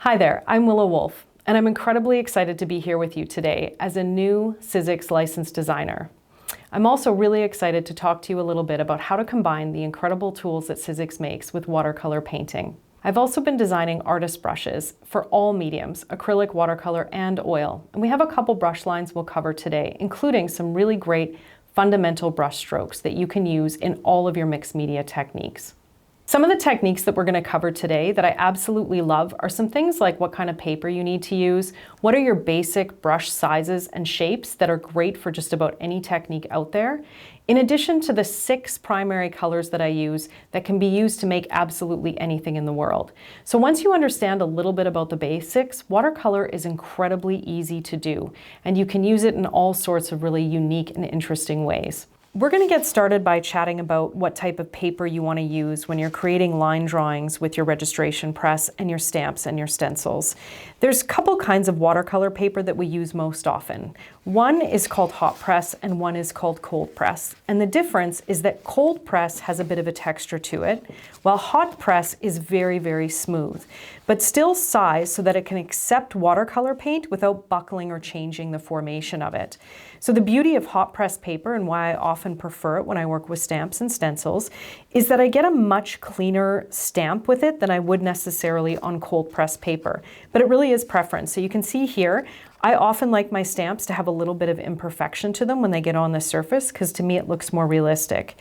Hi there, I'm Willow Wolfe, and I'm incredibly excited to be here with you today as a new Sizzix licensed designer. I'm also really excited to talk to you a little bit about how to combine the incredible tools that Sizzix makes with watercolor painting. I've also been designing artist brushes for all mediums, acrylic, watercolor, and oil. And we have a couple brush lines we'll cover today, including some really great fundamental brush strokes that you can use in all of your mixed media techniques. Some of the techniques that we're going to cover today that I absolutely love are some things like what kind of paper you need to use, what are your basic brush sizes and shapes that are great for just about any technique out there, in addition to the 6 primary colors that I use that can be used to make absolutely anything in the world. So once you understand a little bit about the basics, watercolor is incredibly easy to do, and you can use it in all sorts of really unique and interesting ways. We're going to get started by chatting about what type of paper you want to use when you're creating line drawings with your registration press and your stamps and your stencils. There's a couple kinds of watercolor paper that we use most often. One is called hot press and one is called cold press. And the difference is that cold press has a bit of a texture to it, while hot press is very, very smooth, but still sized so that it can accept watercolor paint without buckling or changing the formation of it. So the beauty of hot press paper, and why I often prefer it when I work with stamps and stencils, is that I get a much cleaner stamp with it than I would necessarily on cold press paper. But it really is preference. So you can see here, I often like my stamps to have a little bit of imperfection to them when they get on the surface, because to me it looks more realistic.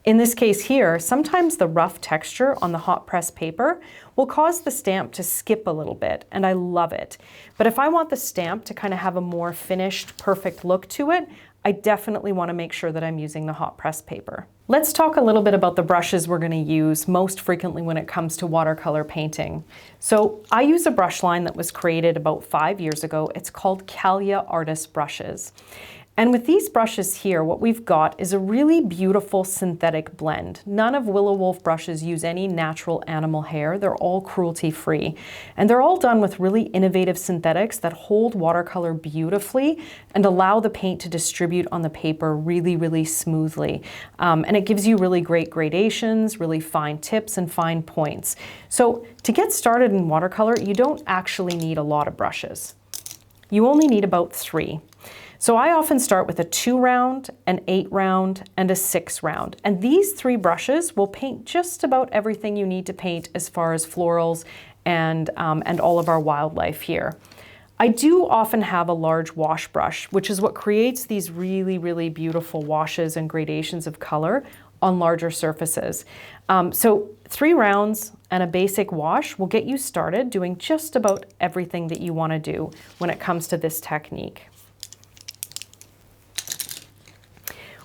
In this case here, sometimes the rough texture on the hot press paper will cause the stamp to skip a little bit, and I love it. But if I want the stamp to kind of have a more finished, perfect look to it, I definitely want to make sure that I'm using the hot press paper. Let's talk a little bit about the brushes we're going to use most frequently when it comes to watercolor painting. So I use a brush line that was created about 5 years ago. It's called Calia Artist Brushes. And with these brushes here, what we've got is a really beautiful synthetic blend. None of Willow Wolfe brushes use any natural animal hair. They're all cruelty-free. And they're all done with really innovative synthetics that hold watercolor beautifully and allow the paint to distribute on the paper really, really smoothly. And it gives you really great gradations, really fine tips and fine points. So to get started in watercolor, you don't actually need a lot of brushes. You only need about 3. So I often start with a 2-round, an 8-round, and a 6-round. And these 3 brushes will paint just about everything you need to paint as far as florals and all of our wildlife here. I do often have a large wash brush, which is what creates these really, really beautiful washes and gradations of color on larger surfaces. So 3 rounds and a basic wash will get you started doing just about everything that you want to do when it comes to this technique.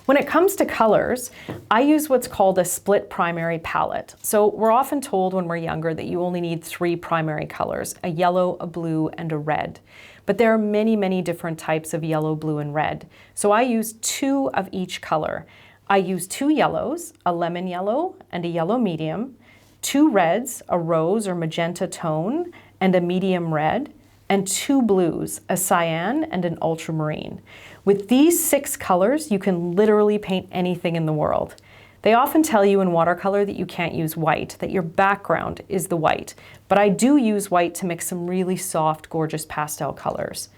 When it comes to colors, I use what's called a split primary palette. So we're often told when we're younger that you only need 3 primary colors, a yellow, a blue, and a red. But there are many, many different types of yellow, blue, and red. So I use 2 of each color. I use 2 yellows, a lemon yellow and a yellow medium, 2 reds, a rose or magenta tone, and a medium red, and 2 blues, a cyan and an ultramarine. With these 6 colors, you can literally paint anything in the world. They often tell you in watercolor that you can't use white, that your background is the white, but I do use white to mix some really soft, gorgeous pastel colors.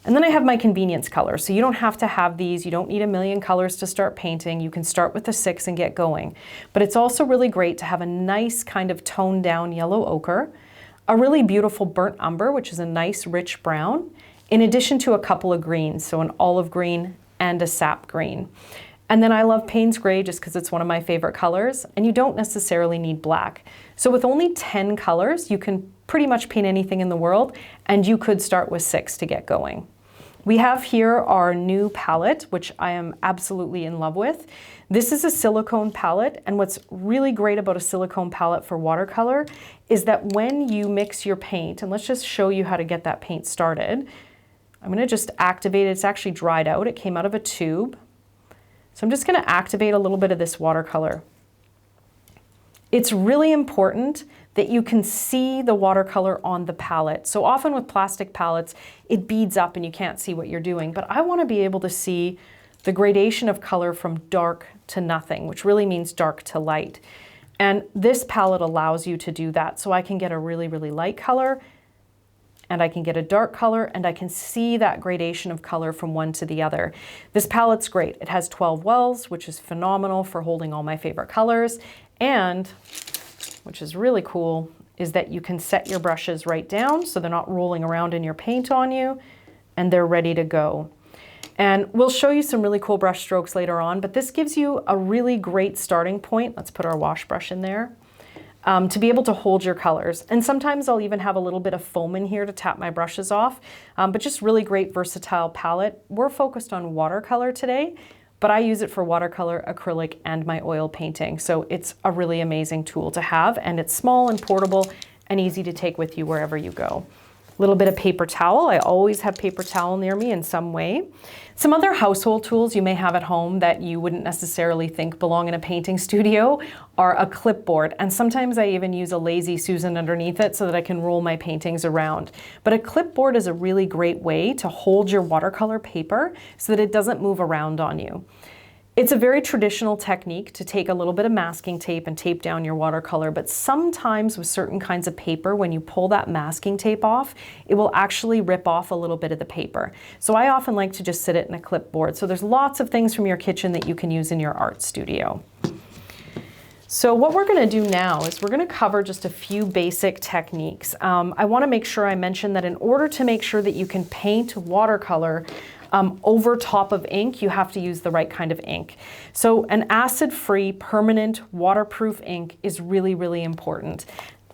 And then I have my convenience colors, so you don't have to have these, you don't need a million colors to start painting, you can start with the 6 and get going. But it's also really great to have a nice kind of toned down yellow ochre, a really beautiful burnt umber, which is a nice rich brown, in addition to a couple of greens, so an olive green and a sap green. And then I love Payne's Gray just because it's one of my favorite colors, and you don't necessarily need black. So with only 10 colors, you can pretty much paint anything in the world, and you could start with 6 to get going. We have here our new palette, which I am absolutely in love with. This is a silicone palette, and what's really great about a silicone palette for watercolor is that when you mix your paint, and let's just show you how to get that paint started. I'm going to just activate it. It's actually dried out. It came out of a tube. So I'm just going to activate a little bit of this watercolor. It's really important that you can see the watercolor on the palette. So often with plastic palettes, it beads up and you can't see what you're doing. But I want to be able to see the gradation of color from dark to nothing, which really means dark to light. And this palette allows you to do that. So I can get a really, really light color and I can get a dark color, and I can see that gradation of color from one to the other. This palette's great. It has 12 wells, which is phenomenal for holding all my favorite colors, and, which is really cool, is that you can set your brushes right down so they're not rolling around in your paint on you, and they're ready to go. And we'll show you some really cool brush strokes later on, but this gives you a really great starting point. Let's put our wash brush in there. To be able to hold your colors. And sometimes I'll even have a little bit of foam in here to tap my brushes off, but just really great versatile palette. We're focused on watercolor today, but I use it for watercolor, acrylic, and my oil painting. So it's a really amazing tool to have, and it's small and portable and easy to take with you wherever you go. A little bit of paper towel. I always have paper towel near me in some way. Some other household tools you may have at home that you wouldn't necessarily think belong in a painting studio are a clipboard, and sometimes I even use a Lazy Susan underneath it so that I can roll my paintings around. But a clipboard is a really great way to hold your watercolor paper so that it doesn't move around on you. It's a very traditional technique to take a little bit of masking tape and tape down your watercolor, but sometimes with certain kinds of paper, when you pull that masking tape off, it will actually rip off a little bit of the paper. So I often like to just sit it in a clipboard. So there's lots of things from your kitchen that you can use in your art studio. So what we're going to do now is we're going to cover just a few basic techniques. I want to make sure I mention that in order to make sure that you can paint watercolor over top of ink, you have to use the right kind of ink. So an acid-free, permanent, waterproof ink is really, really important.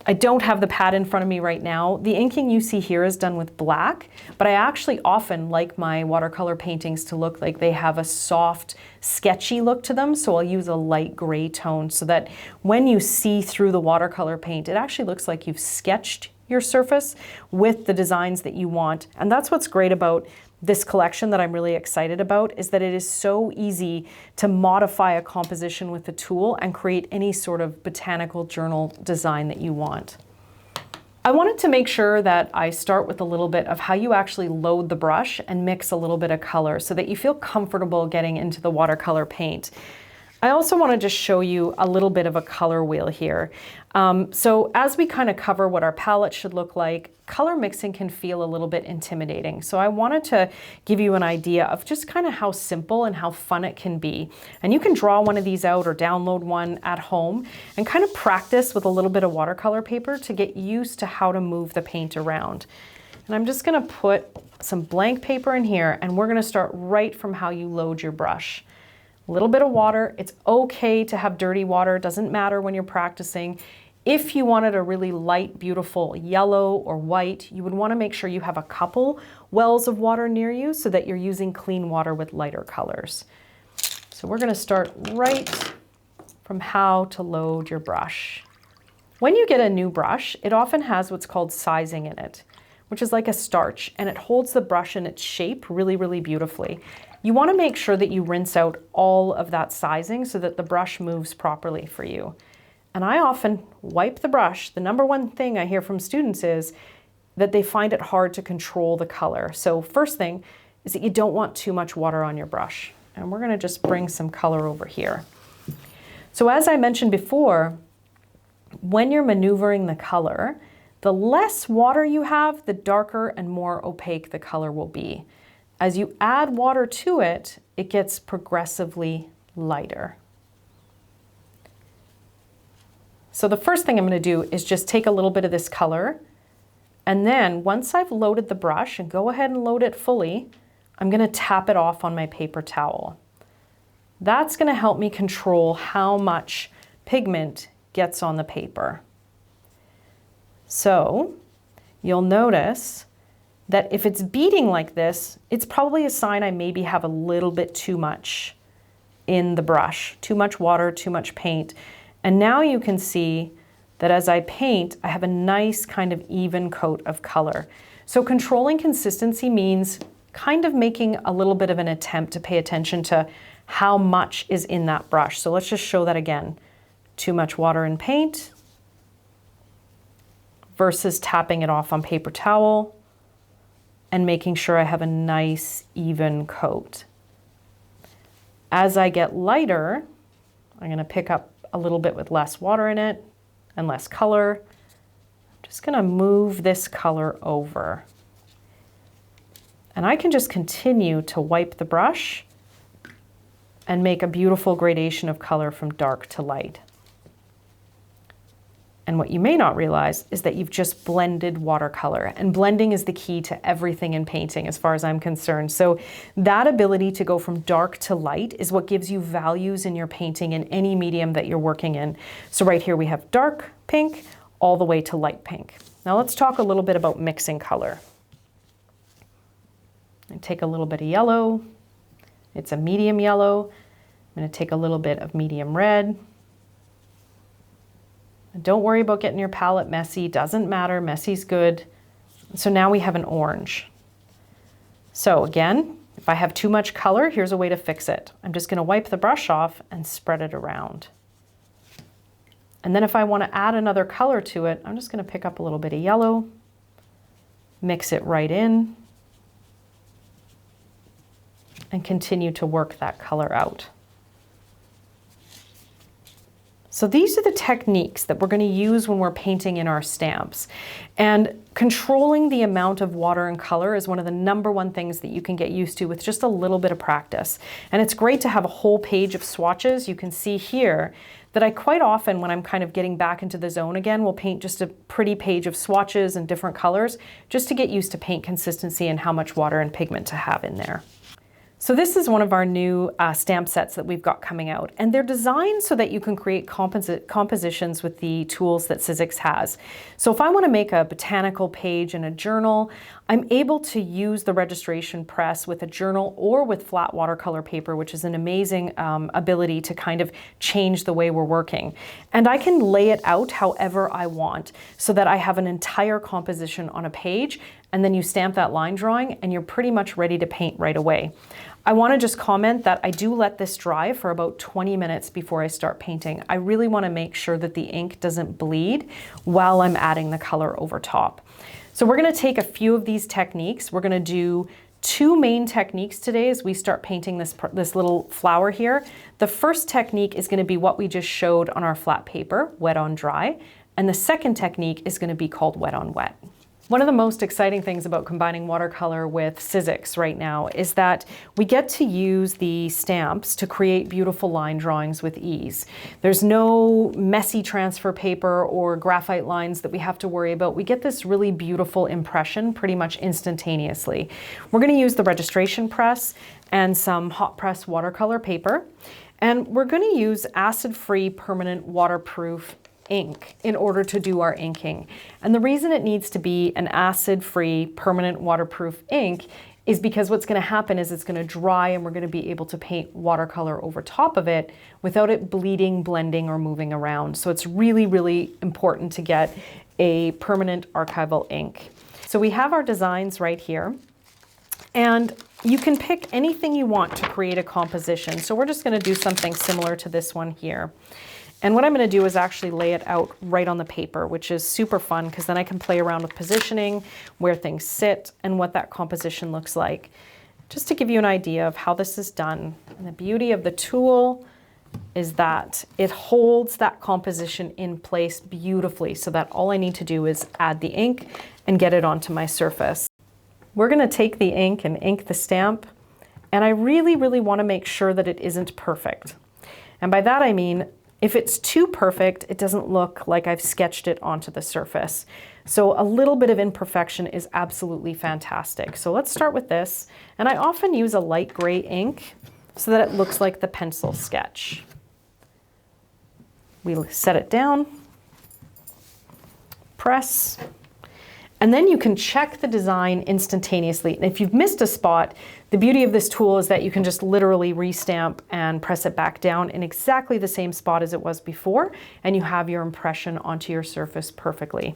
I don't have the pad in front of me right now. The inking you see here is done with black, but I actually often like my watercolor paintings to look like they have a soft, sketchy look to them, so I'll use a light gray tone so that when you see through the watercolor paint, it actually looks like you've sketched your surface with the designs that you want. And that's what's great about this collection that I'm really excited about, is that it is so easy to modify a composition with the tool and create any sort of botanical journal design that you want. I wanted to make sure that I start with a little bit of how you actually load the brush and mix a little bit of color so that you feel comfortable getting into the watercolor paint. I also want to just show you a little bit of a color wheel here. So as we kind of cover what our palette should look like, color mixing can feel a little bit intimidating. So I wanted to give you an idea of just kind of how simple and how fun it can be. And you can draw one of these out or download one at home and kind of practice with a little bit of watercolor paper to get used to how to move the paint around. And I'm just going to put some blank paper in here, and we're going to start right from how you load your brush. A little bit of water. It's okay to have dirty water. It doesn't matter when you're practicing. If you wanted a really light, beautiful yellow or white, you would want to make sure you have a couple wells of water near you so that you're using clean water with lighter colors. So we're going to start right from how to load your brush. When you get a new brush, it often has what's called sizing in it, which is like a starch, and it holds the brush in its shape really, really beautifully. You want to make sure that you rinse out all of that sizing so that the brush moves properly for you. And I often wipe the brush. The number one thing I hear from students is that they find it hard to control the color. So first thing is that you don't want too much water on your brush. And we're going to just bring some color over here. So as I mentioned before, when you're maneuvering the color, the less water you have, the darker and more opaque the color will be. As you add water to it, it gets progressively lighter. So the first thing I'm going to do is just take a little bit of this color, and then once I've loaded the brush, and go ahead and load it fully, I'm going to tap it off on my paper towel. That's going to help me control how much pigment gets on the paper. So you'll notice that if it's beading like this, it's probably a sign I maybe have a little bit too much in the brush, too much water, too much paint. And now you can see that as I paint, I have a nice kind of even coat of color. So controlling consistency means kind of making a little bit of an attempt to pay attention to how much is in that brush. So let's just show that again. Too much water and paint versus tapping it off on paper towel and making sure I have a nice even coat. As I get lighter, I'm going to pick up a little bit with less water in it and less color. Just gonna move this color over. And I can just continue to wipe the brush and make a beautiful gradation of color from dark to light. And what you may not realize is that you've just blended watercolor, and blending is the key to everything in painting as far as I'm concerned. So that ability to go from dark to light is what gives you values in your painting in any medium that you're working in. So right here we have dark pink all the way to light pink. Now let's talk a little bit about mixing color. I take a little bit of yellow. It's a medium yellow. I'm going to take a little bit of medium red. And don't worry about getting your palette messy. Doesn't matter. Messy's good. So now we have an orange. So again, if I have too much color, here's a way to fix it. I'm just going to wipe the brush off and spread it around. And then if I want to add another color to it, I'm just going to pick up a little bit of yellow, mix it right in, and continue to work that color out. So these are the techniques that we're going to use when we're painting in our stamps. And controlling the amount of water and color is one of the #1 things that you can get used to with just a little bit of practice. And it's great to have a whole page of swatches. You can see here that I quite often, when I'm kind of getting back into the zone again, will paint just a pretty page of swatches and different colors just to get used to paint consistency and how much water and pigment to have in there. So this is one of our new stamp sets that we've got coming out, and they're designed so that you can create compositions with the tools that Sizzix has. So if I want to make a botanical page in a journal, I'm able to use the registration press with a journal or with flat watercolor paper, which is an amazing ability to kind of change the way we're working. And I can lay it out however I want so that I have an entire composition on a page, and then you stamp that line drawing and you're pretty much ready to paint right away. I want to just comment that I do let this dry for about 20 minutes before I start painting. I really want to make sure that the ink doesn't bleed while I'm adding the color over top. So we're going to take a few of these techniques. We're going to do 2 main techniques today as we start painting this little flower here. The first technique is going to be what we just showed on our flat paper, wet on dry. And the second technique is going to be called wet on wet. One of the most exciting things about combining watercolor with Sizzix right now is that we get to use the stamps to create beautiful line drawings with ease. There's no messy transfer paper or graphite lines that we have to worry about. We get this really beautiful impression pretty much instantaneously. We're going to use the registration press and some hot press watercolor paper, and we're going to use acid-free permanent waterproof ink in order to do our inking. And the reason it needs to be an acid-free permanent waterproof ink is because what's going to happen is it's going to dry and we're going to be able to paint watercolor over top of it without it bleeding, blending, or moving around. So it's really, really important to get a permanent archival ink. So we have our designs right here, and you can pick anything you want to create a composition. So we're just going to do something similar to this one here. And what I'm going to do is actually lay it out right on the paper, which is super fun because then I can play around with positioning, where things sit, and what that composition looks like. Just to give you an idea of how this is done. And the beauty of the tool is that it holds that composition in place beautifully so that all I need to do is add the ink and get it onto my surface. We're going to take the ink and ink the stamp, and I really, really want to make sure that it isn't perfect. And by that I mean, if it's too perfect, it doesn't look like I've sketched it onto the surface. So a little bit of imperfection is absolutely fantastic. So let's start with this. And I often use a light gray ink so that it looks like the pencil sketch. We set it down, press, and then you can check the design instantaneously. And if you've missed a spot, the beauty of this tool is that you can just literally restamp and press it back down in exactly the same spot as it was before, and you have your impression onto your surface perfectly.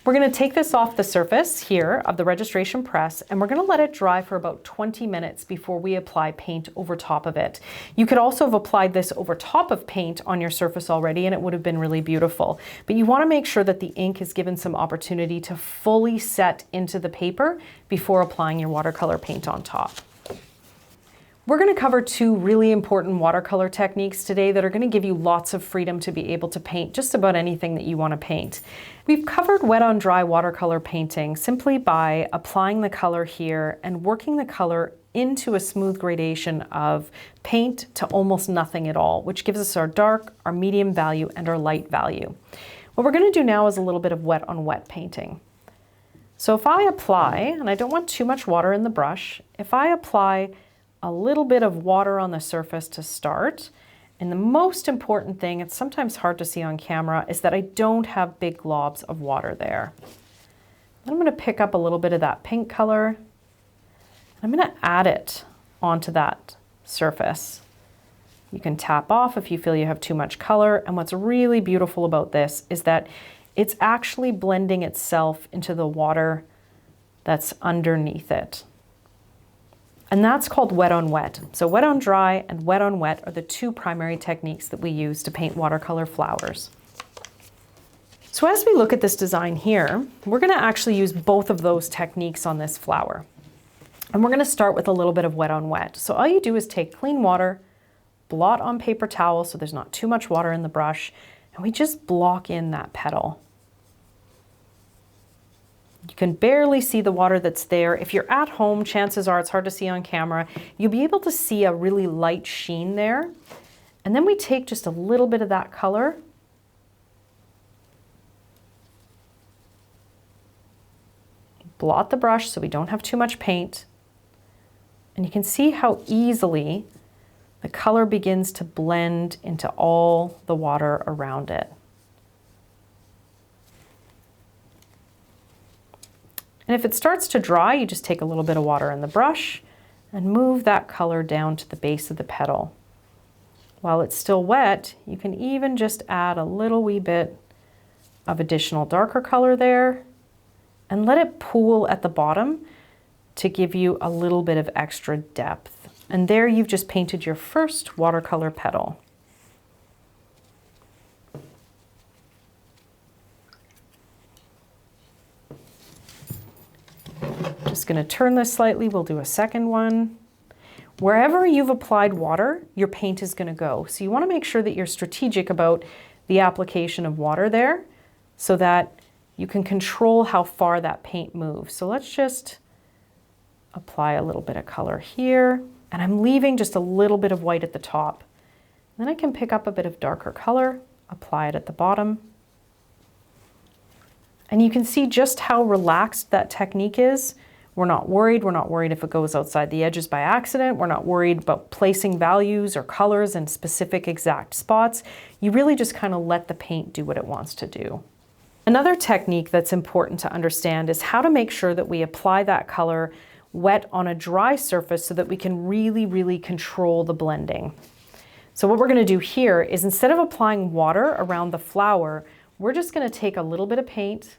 We're going to take this off the surface here of the registration press, and we're going to let it dry for about 20 minutes before we apply paint over top of it. You could also have applied this over top of paint on your surface already, and it would have been really beautiful. But you want to make sure that the ink is given some opportunity to fully set into the paper before applying your watercolor paint on top. We're going to cover two really important watercolor techniques today that are going to give you lots of freedom to be able to paint just about anything that you want to paint. We've covered wet on dry watercolor painting simply by applying the color here and working the color into a smooth gradation of paint to almost nothing at all, which gives us our dark, our medium value, and our light value. What we're going to do now is a little bit of wet on wet painting. So if I apply, and I don't want too much water in the brush, if I apply a little bit of water on the surface to start, and the most important thing, it's sometimes hard to see on camera, is that I don't have big globs of water there. I'm going to pick up a little bit of that pink color. I'm going to add it onto that surface. You can tap off if you feel you have too much color, and what's really beautiful about this is that it's actually blending itself into the water that's underneath it. And that's called wet on wet. So wet on dry and wet on wet are the two primary techniques that we use to paint watercolor flowers. So as we look at this design here, we're going to actually use both of those techniques on this flower. And we're going to start with a little bit of wet on wet. So all you do is take clean water, blot on paper towel so there's not too much water in the brush, and we just block in that petal. You can barely see the water that's there. If you're at home, chances are it's hard to see on camera. You'll be able to see a really light sheen there. And then we take just a little bit of that color. Blot the brush so we don't have too much paint. And you can see how easily the color begins to blend into all the water around it. And if it starts to dry, you just take a little bit of water in the brush and move that color down to the base of the petal. While it's still wet, you can even just add a little wee bit of additional darker color there and let it pool at the bottom to give you a little bit of extra depth. And there you've just painted your first watercolor petal. Just going to turn this slightly, we'll do a second one. Wherever you've applied water, your paint is going to go. So you want to make sure that you're strategic about the application of water there so that you can control how far that paint moves. So let's just apply a little bit of color here, and I'm leaving just a little bit of white at the top. Then I can pick up a bit of darker color, apply it at the bottom. And you can see just how relaxed that technique is. We're not worried. We're not worried if it goes outside the edges by accident. We're not worried about placing values or colors in specific exact spots. You really just kind of let the paint do what it wants to do. Another technique that's important to understand is how to make sure that we apply that color wet on a dry surface so that we can really control the blending. So what we're going to do here is instead of applying water around the flower, we're just going to take a little bit of paint,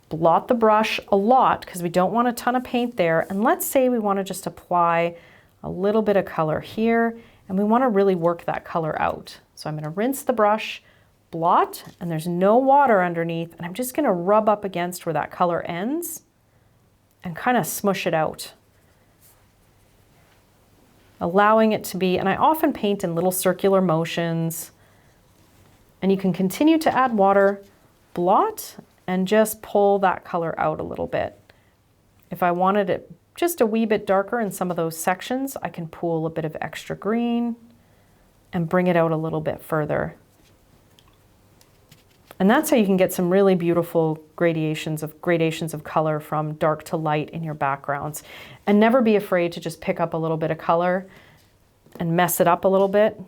blot the brush a lot because we don't want a ton of paint there, and let's say we want to just apply a little bit of color here and we want to really work that color out. So I'm going to rinse the brush, blot, and there's no water underneath, and I'm just going to rub up against where that color ends and kind of smush it out, allowing it to be, and I often paint in little circular motions, and you can continue to add water, blot, and just pull that color out a little bit. If I wanted it just a wee bit darker in some of those sections, I can pool a bit of extra green and bring it out a little bit further. And that's how you can get some really beautiful gradations of color from dark to light in your backgrounds. And never be afraid to just pick up a little bit of color and mess it up a little bit,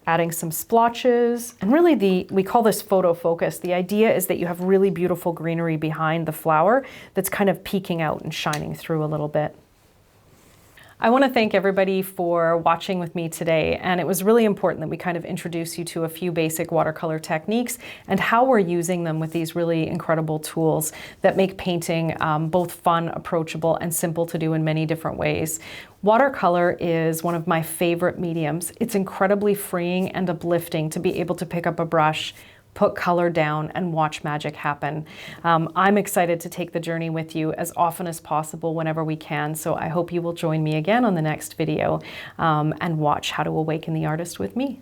adding some splotches. And really we call this photo focus. The idea is that you have really beautiful greenery behind the flower that's kind of peeking out and shining through a little bit. I want to thank everybody for watching with me today, and it was really important that we kind of introduce you to a few basic watercolor techniques and how we're using them with these really incredible tools that make painting both fun, approachable, and simple to do in many different ways. Watercolor is one of my favorite mediums. It's incredibly freeing and uplifting to be able to pick up a brush, put color down, and watch magic happen. I'm excited to take the journey with you as often as possible whenever we can, so I hope you will join me again on the next video and watch How to Awaken the Artist with me.